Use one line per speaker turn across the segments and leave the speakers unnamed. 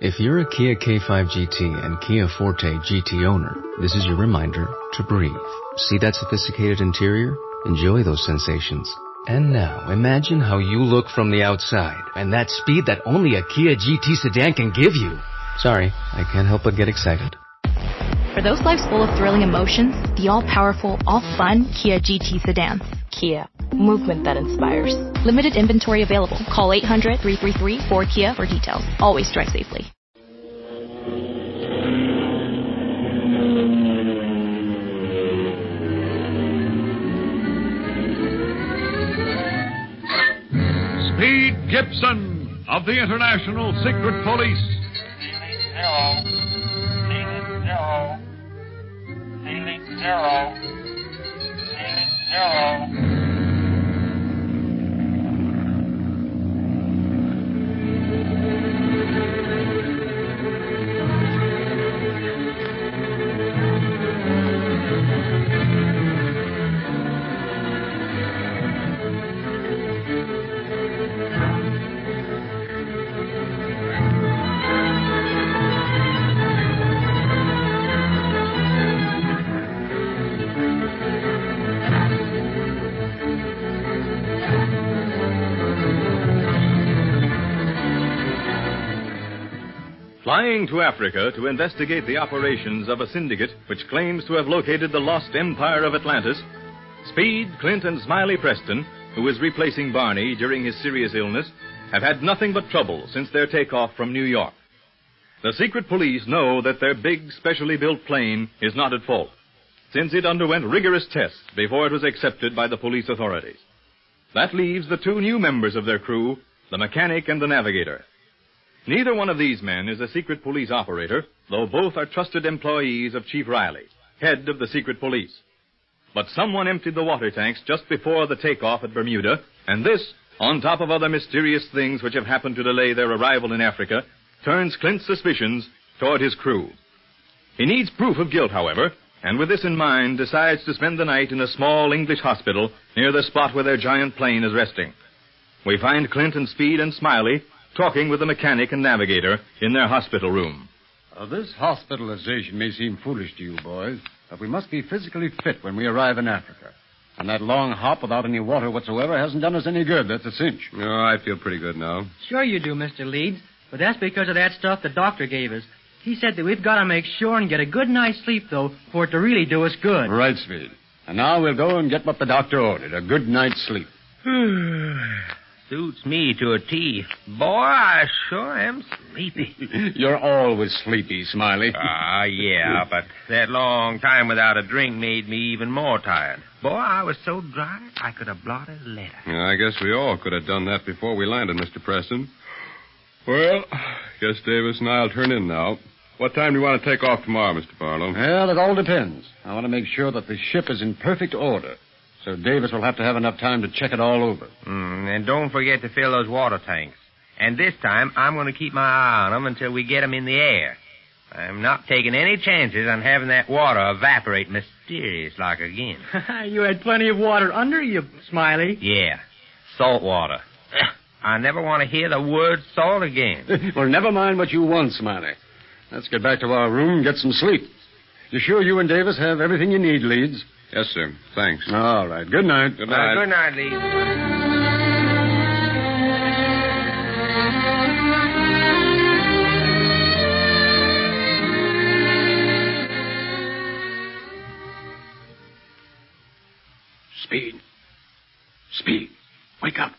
If you're a Kia K5 GT and Kia Forte GT owner, this is your reminder to breathe. See that sophisticated interior? Enjoy those sensations. And now, imagine how you look from the outside, and that speed that only a Kia GT sedan can give you. Sorry, I can't help but get excited.
For those lives full of thrilling emotions, the all-powerful, all-fun Kia GT sedans. Kia, movement that inspires. Limited inventory available. Call 800-333-4KIA for details. Always drive safely.
Speed Gibson of the International Secret Police.
Zero.
Flying to Africa to investigate the operations of a syndicate which claims to have located the lost empire of Atlantis, Speed, Clint, and Smiley Preston, who is replacing Barney during his serious illness, have had nothing but trouble since their takeoff from New York. The secret police know that their big, specially built plane is not at fault, since it underwent rigorous tests before it was accepted by the police authorities. That leaves the two new members of their crew, the mechanic and the navigator. Neither one of these men is a secret police operator, though both are trusted employees of Chief Riley, head of the secret police. But someone emptied the water tanks just before the takeoff at Bermuda, and this, on top of other mysterious things which have happened to delay their arrival in Africa, turns Clint's suspicions toward his crew. He needs proof of guilt, however, and with this in mind, decides to spend the night in a small English hospital near the spot where their giant plane is resting. We find Clint and Speed and Smiley talking with the mechanic and navigator in their hospital room.
This hospitalization may seem foolish to you boys, but we must be physically fit when we arrive in Africa. And that long hop without any water whatsoever hasn't done us any good, that's a cinch.
Oh, I feel pretty good now.
Sure you do, Mr. Leeds, but that's because of that stuff the doctor gave us. He said that we've got to make sure and get a good night's sleep, though, for it to really do us good.
Right, Speed. And now we'll go and get what the doctor ordered, a good night's sleep.
Suits me to a T. Boy, I sure am sleepy.
You're always sleepy, Smiley.
Yeah, but that long time without a drink made me even more tired. Boy, I was so dry I could have blotted a letter.
Yeah, I guess we all could have done that before we landed, Mr. Preston. Well, guess Davis and I'll turn in now. What time do you want to take off tomorrow, Mr. Barlow?
Well, it all depends. I want to make sure that the ship is in perfect order. So Davis will have to have enough time to check it all over.
And don't forget to fill those water tanks. And this time, I'm going to keep my eye on them until we get them in the air. I'm not taking any chances on having that water evaporate mysterious-like again.
You had plenty of water under you, Smiley.
Yeah, salt water. I never want to hear the word salt again.
Well, never mind what you want, Smiley. Let's get back to our room and get some sleep. You sure you and Davis have everything you need, Leeds?
Yes, sir. Thanks.
All right. Good night.
Good night.
Good night, Lee.
Speed. Wake up.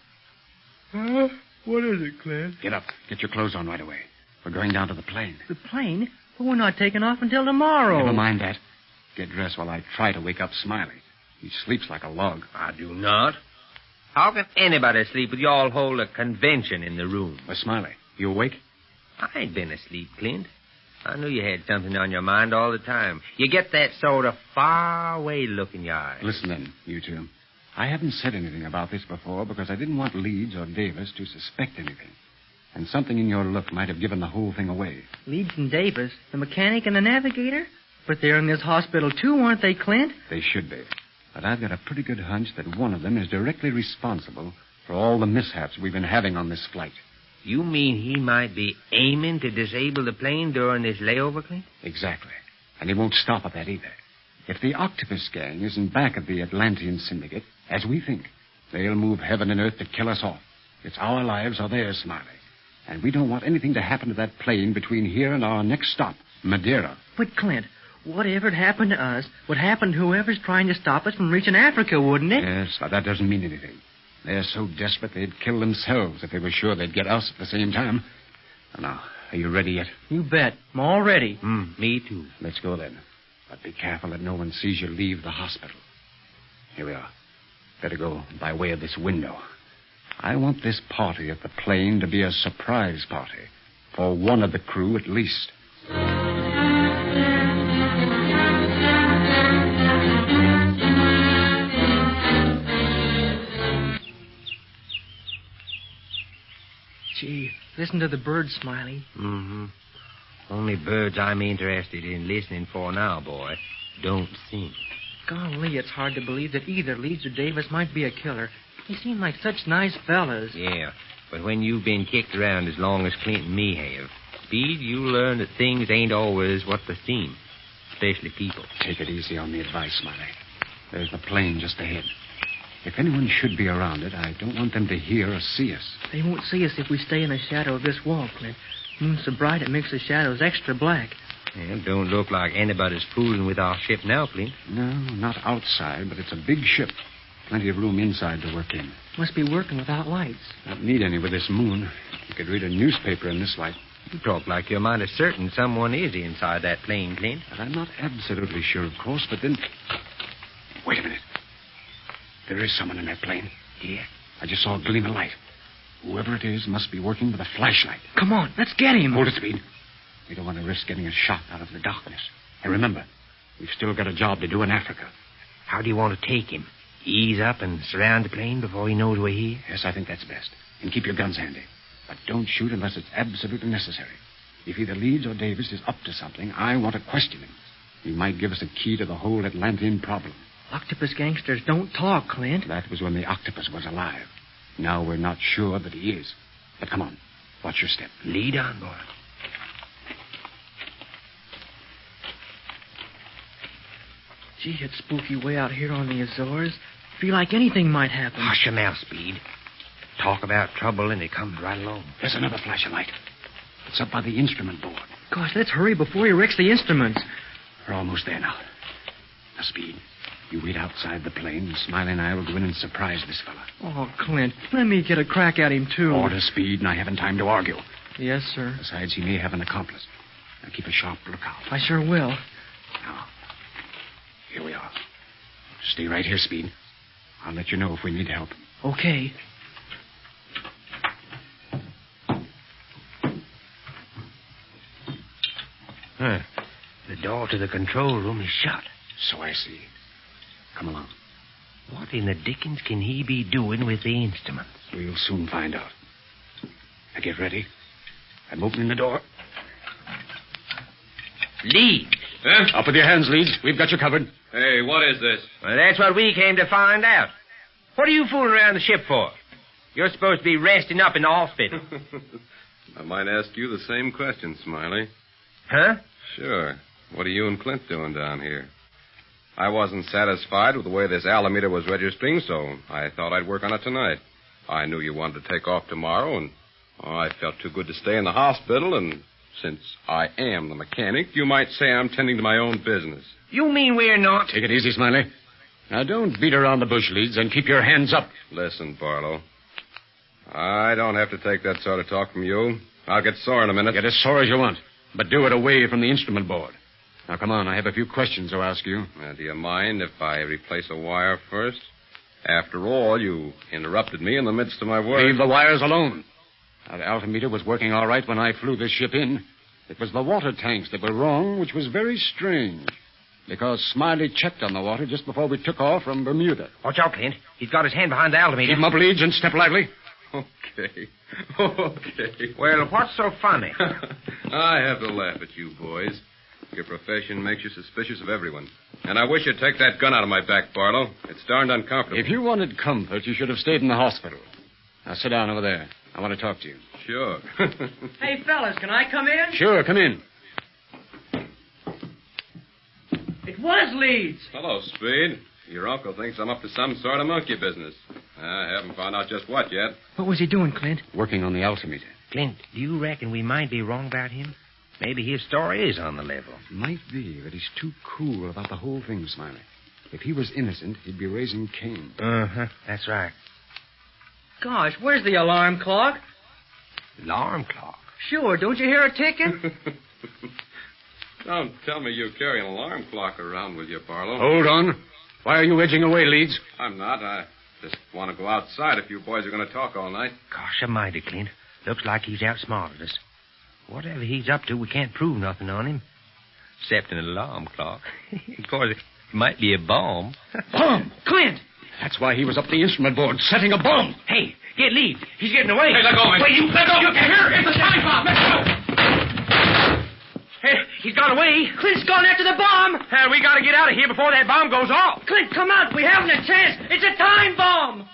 What is it, Clint?
Get up. Get your clothes on right away. We're going down to the plane.
The plane? But we're not taking off until tomorrow.
Never mind that. Get dressed while I try to wake up Smiley. He sleeps like a log.
I do not. How can anybody sleep with you all hold a convention in the room?
Smiley, you awake?
I ain't been asleep, Clint. I knew you had something on your mind all the time. You get that sort of far-away look in your eyes.
Listen then, you two. I haven't said anything about this before because I didn't want Leeds or Davis to suspect anything. And something in your look might have given the whole thing away.
Leeds and Davis, the mechanic and the navigator? But they're in this hospital, too, aren't they, Clint?
They should be. But I've got a pretty good hunch that one of them is directly responsible for all the mishaps we've been having on this flight.
You mean he might be aiming to disable the plane during this layover, Clint?
Exactly. And he won't stop at that either. If the Octopus gang isn't back of the Atlantean Syndicate, as we think, they'll move heaven and earth to kill us all. It's our lives or theirs, Smiley. And we don't want anything to happen to that plane between here and our next stop, Madeira.
But, Clint, whatever had happened to us would happen to whoever's trying to stop us from reaching Africa, wouldn't it?
Yes, but that doesn't mean anything. They're so desperate they'd kill themselves if they were sure they'd get us at the same time. Now, are you ready yet?
You bet. I'm all ready.
Me too.
Let's go then. But be careful that no one sees you leave the hospital. Here we are. Better go by way of this window. I want this party at the plane to be a surprise party. For one of the crew at least.
Gee, listen to the birds, Smiley.
Mm-hmm. Only birds I'm interested in listening for now, boy. Don't sing.
Golly, it's hard to believe that either Leeds or Davis might be a killer. They seem like such nice fellas.
Yeah, but when you've been kicked around as long as Clint and me have, Speed, you learn that things ain't always what they seem, especially people.
Take it easy on the advice, Smiley. There's the plane just ahead. If anyone should be around it, I don't want them to hear or see us.
They won't see us if we stay in the shadow of this wall, Clint. Moon's so bright it makes the shadows extra black.
It don't look like anybody's fooling with our ship now, Clint.
No, not outside, but it's a big ship. Plenty of room inside to work in.
Must be working without lights.
Don't need any with this moon. You could read a newspaper in this light.
You talk like you're mighty certain someone is inside that plane, Clint.
But I'm not absolutely sure, of course, but then... Wait a minute. There is someone in that plane.
Yeah?
I just saw a gleam of light. Whoever it is must be working with a flashlight.
Come on, let's get him.
Hold it, Speed. We don't want to risk getting a shot out of the darkness. And remember, we've still got a job to do in Africa.
How do you want to take him? Ease up and surround the plane before he knows we're here?
Yes, I think that's best. And keep your guns handy. But don't shoot unless it's absolutely necessary. If either Leeds or Davis is up to something, I want to question him. He might give us a key to the whole Atlantean problem.
Octopus gangsters don't talk, Clint.
That was when the octopus was alive. Now we're not sure that he is. But come on. Watch your step.
Lead on, boy.
Gee, it's spooky way out here on the Azores. Feel like anything might happen.
Hush your mouth, Speed. Talk about trouble and it comes right along.
There's another flash of light. It's up by the instrument board.
Gosh, let's hurry before he wrecks the instruments.
We're almost there now. Now, Speed, you wait outside the plane, and Smiley and I will go in and surprise this fella.
Oh, Clint, let me get a crack at him, too.
Order, Speed, and I haven't time to argue.
Yes, sir.
Besides, he may have an accomplice. Now, keep a sharp lookout.
I sure will.
Now, here we are. Stay right here, Speed. I'll let you know if we need help.
Okay.
Huh. The door to the control room is shut.
So I see. Come along.
What in the dickens can he be doing with the instruments?
We'll soon find out. Now get ready. I'm opening the door.
Leeds.
Huh?
Up with your hands, Leeds. We've got you covered.
Hey, what is this?
Well, that's what we came to find out. What are you fooling around the ship for? You're supposed to be resting up in the hospital.
I might ask you the same question, Smiley.
Huh?
Sure. What are you and Clint doing down here? I wasn't satisfied with the way this altimeter was registering, so I thought I'd work on it tonight. I knew you wanted to take off tomorrow, and I felt too good to stay in the hospital, and since I am the mechanic, you might say I'm tending to my own business.
You mean we're not?
Take it easy, Smiley. Now, don't beat around the bush, Leeds, and keep your hands up.
Listen, Barlow. I don't have to take that sort of talk from you. I'll get sore in a minute.
Get as sore as you want, but do it away from the instrument board. Now, come on. I have a few questions to ask you.
Do you mind if I replace a wire first? After all, you interrupted me in the midst of my work.
Leave the wires alone. Now, the altimeter was working all right when I flew this ship in. It was the water tanks that were wrong, which was very strange. Because Smiley checked on the water just before we took off from Bermuda.
Watch out, Clint. He's got his hand behind the altimeter.
Keep him up, Leeds, and step lively.
Okay.
Well, what's so funny?
I have to laugh at you, boys. Your profession makes you suspicious of everyone. And I wish you'd take that gun out of my back, Barlow. It's darned uncomfortable.
If you wanted comfort, you should have stayed in the hospital. Now, sit down over there. I want to talk to you.
Sure.
Hey, fellas, can I come in?
Sure, come in.
It was Leeds.
Hello, Speed. Your uncle thinks I'm up to some sort of monkey business. I haven't found out just what yet.
What was he doing, Clint?
Working on the altimeter.
Clint, do you reckon we might be wrong about him? Maybe his story is on the level.
Might be, but he's too cool about the whole thing, Smiley. If he was innocent, he'd be raising Cain.
Uh-huh, that's right.
Gosh, where's the alarm clock?
Alarm clock?
Sure, don't you hear it ticking?
Don't tell me you carry an alarm clock around with you, Barlow.
Hold on. Why are you edging away, Leeds?
I'm not. I just want to go outside if you boys are going to talk all night.
Gosh almighty, Clint. Looks like he's outsmarted us. Whatever he's up to, we can't prove nothing on him. Except an alarm clock. Of course, it might be a bomb.
Bomb! Clint!
That's why he was up the instrument board, setting a bomb.
Hey, get Leeds. He's getting away.
Hey, let go, man.
Wait, you let go.
Here, it's a time bomb. Let's go.
Hey, he's gone away.
Clint's gone after the bomb!
We got to get out of here before that bomb goes off.
Clint, come out. We haven't a chance. It's a time bomb!